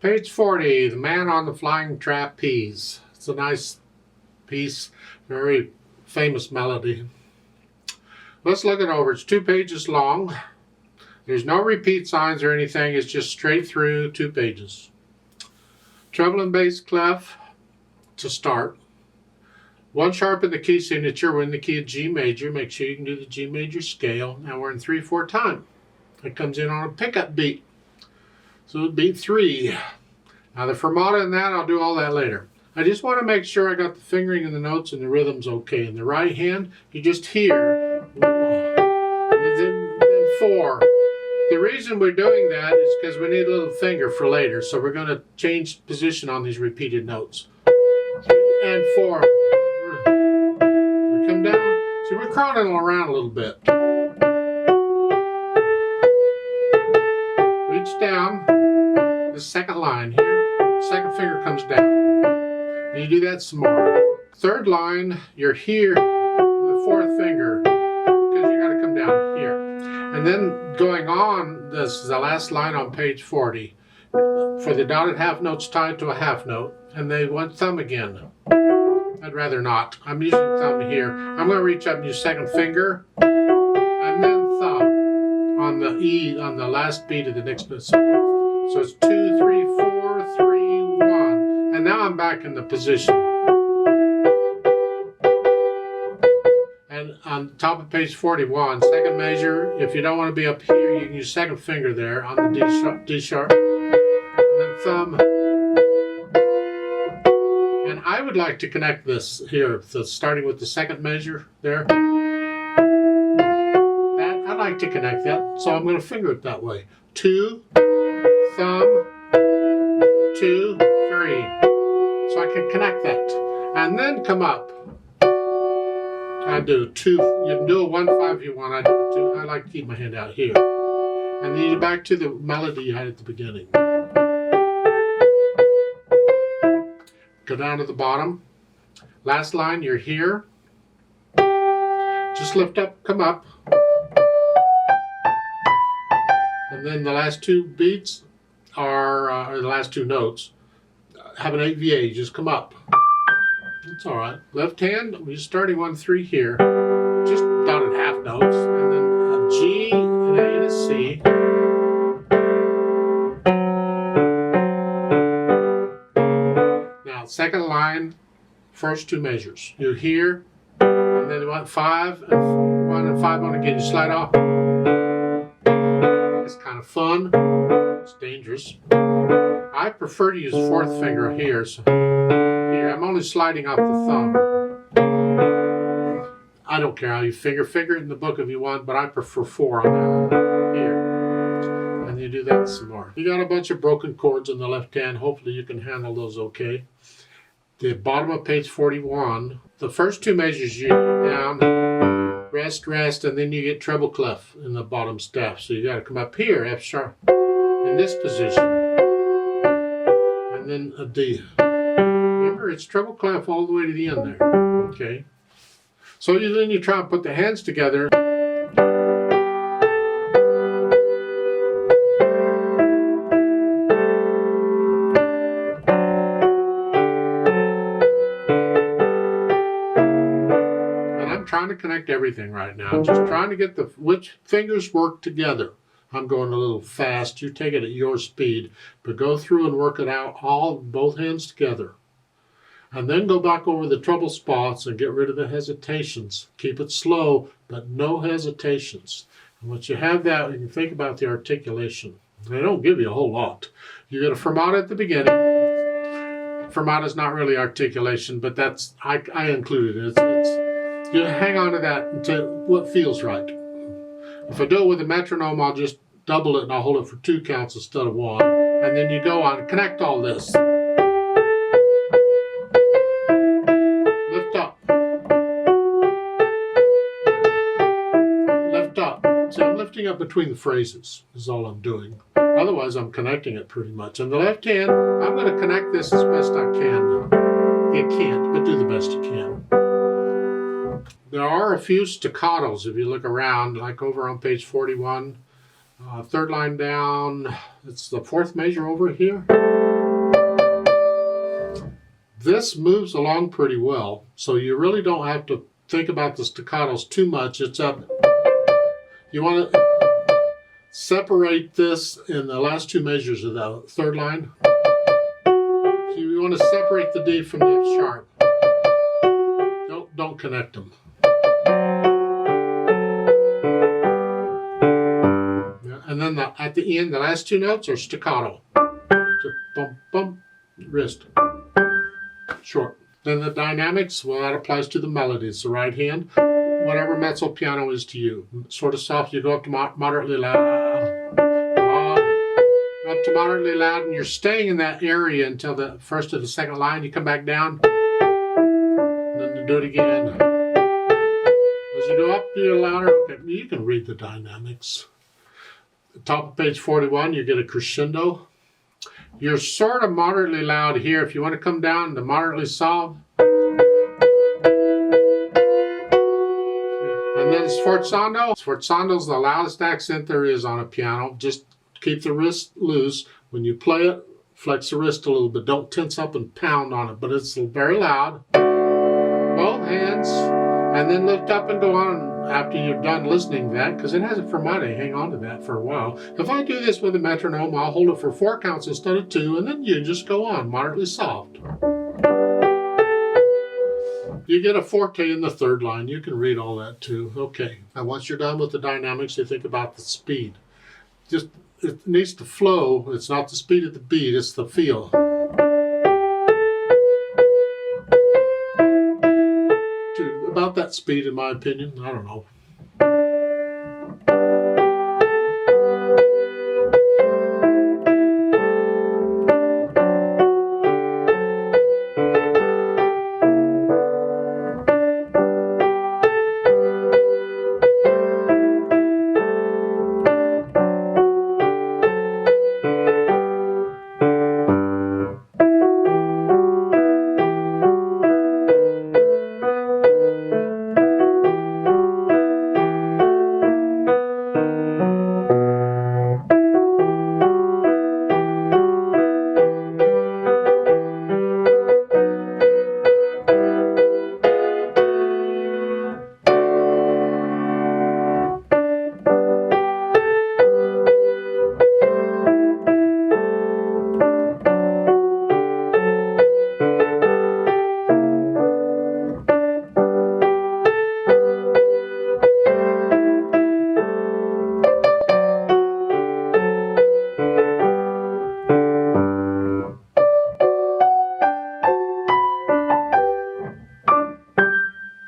Page 40, The Man on the Flying Trapeze. It's a nice piece, very famous melody. Let's look it over. It's 2 pages long. There's no repeat signs or anything. It's just straight through 2 pages. Treble and bass clef to start. 1 sharp in the key signature. We're in the key of G major. Make sure you can do the G major scale. Now we're in 3/4 time. It comes in on a pickup beat. So beat 3. Now the fermata in that, I'll do all that later. I just want to make sure I got the fingering and the notes and the rhythms okay. In the right hand, you just hear, and then 4. The reason we're doing that is because we need a little finger for later. So we're going to change position on these repeated notes. 3 and 4. We come down. So we're crawling around a little bit. Reach down. The second line here. Second finger comes down. And you do that some more. Third line, you're here, the 4th finger, because you got to come down here. And then going on, this is the last line on page 40. For the dotted half notes tied to a half note, and they want thumb again. I'd rather not. I'm using thumb here. I'm going to reach up and use second finger, and then thumb on the E on the last beat of the next note. So it's 2, 3, 4, 3, 1. And now I'm back in the position. And on top of page 41, second measure, if you don't want to be up here, you can use second finger there on the D sharp, and then thumb. And I would like to connect this here, so starting with the second measure there. That I like to connect that, so I'm going to finger it that way. 2, thumb, 2, 3. So I can connect that. And then come up. I do 2. You can do a 1/5 if you want. I do 2. I like to keep my hand out here. And then you're back to the melody you had at the beginning. Go down to the bottom. Last line, you're here. Just lift up, come up. And then the last 2 beats are, or the last 2 notes, have an 8VA. You just come up. That's all right. Left hand, we're starting on 3 here. Just dotted half notes. And then a G, an A, and a C. Now, second line, first 2 measures. You're here, and then you want 5, and 1 and 5 on again. You slide off. It's kind of fun. It's dangerous. I prefer to use 4th finger here. So here, I'm only sliding off the thumb. I don't care how you finger it in the book if you want, but I prefer 4 on that here. And you do that some more. You got a bunch of broken chords in the left hand. Hopefully you can handle those okay. The bottom of page 41, the first 2 measures you down, rest, and then you get treble clef in the bottom staff. So you got to come up here, F sharp, in this position, and then a D. Remember, it's treble clef all the way to the end there. Okay. So then you try and put the hands together. Trying to connect everything right now. I'm just trying to get which fingers work together. I'm going a little fast. You take it at your speed, but go through and work it out both hands together. And then go back over the trouble spots and get rid of the hesitations. Keep it slow, but no hesitations. And once you have that, you can think about the articulation. They don't give you a whole lot. You get a fermata at the beginning. Fermata is not really articulation, but that's I included it. You hang on to that until what feels right. If I do it with a metronome, I'll just double it and I'll hold it for 2 counts instead of 1. And then you go on, connect all this. Lift up. Lift up. So I'm lifting up between the phrases is all I'm doing. Otherwise, I'm connecting it pretty much. In the left hand, I'm going to connect this as best I can. You can't, but do the best you can. There are a few staccatos if you look around, like over on page 41. 3rd line down, it's the 4th measure over here. This moves along pretty well, so you really don't have to think about the staccatos too much. It's up. You want to separate this in the last two measures of the third line. So you want to separate the D from the F sharp. Don't connect them. And then at the end, the last two notes are staccato. So bump, bump, wrist, short. Then the dynamics, well, that applies to the melodies. The right hand, whatever mezzo piano is to you. Sort of soft, you go up to moderately loud. Up to moderately loud, and you're staying in that area until the first or the second line. You come back down, and then you do it again. As you go up, you're louder. Okay, you can read the dynamics. Top of page 41, you get a crescendo. You're sort of moderately loud here. If you want to come down to moderately soft. And then sforzando. Sforzando is the loudest accent there is on a piano. Just keep the wrist loose. When you play it, flex the wrist a little bit. Don't tense up and pound on it, but it's very loud. Both hands, and then lift up and go on after you're done listening to that, because it has a fermate. Hang on to that for a while. If I do this with a metronome, I'll hold it for 4 counts instead of 2, and then you just go on, moderately soft. You get a forte in the third line. You can read all that too. Okay, now once you're done with the dynamics, you think about the speed. Just, it needs to flow. It's not the speed of the beat, it's the feel. About that speed, in my opinion. I don't know.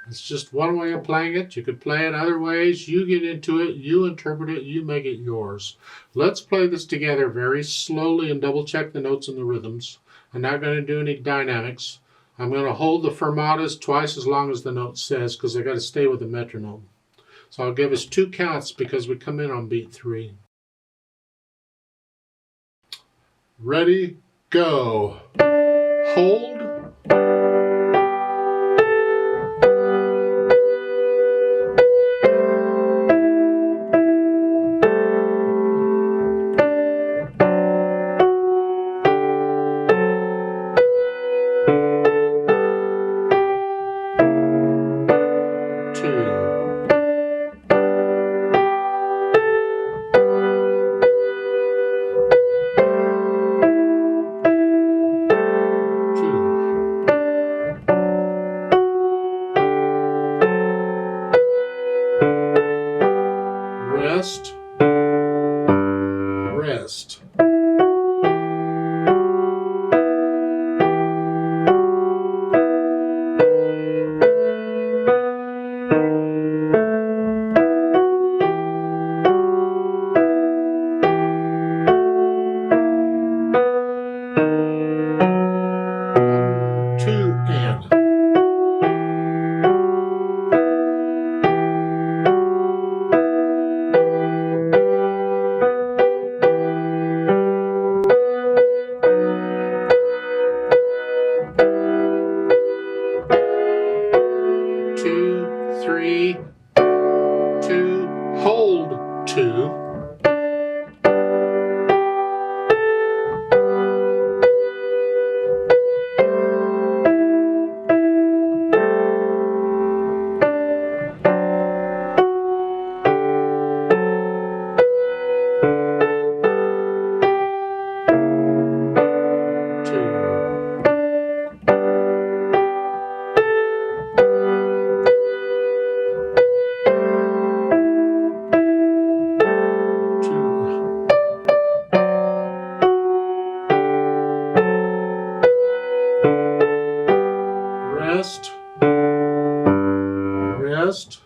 It's just one way of playing it. You could play it other ways. You get into it, you interpret it, you make it yours. Let's play this together very slowly and double check the notes and the rhythms. I'm not going to do any dynamics. I'm going to hold the fermatas twice as long as the note says, because I got to stay with the metronome. So I'll give us 2 counts because we come in on beat 3. Ready, go. Hold. 1, 2, and rest.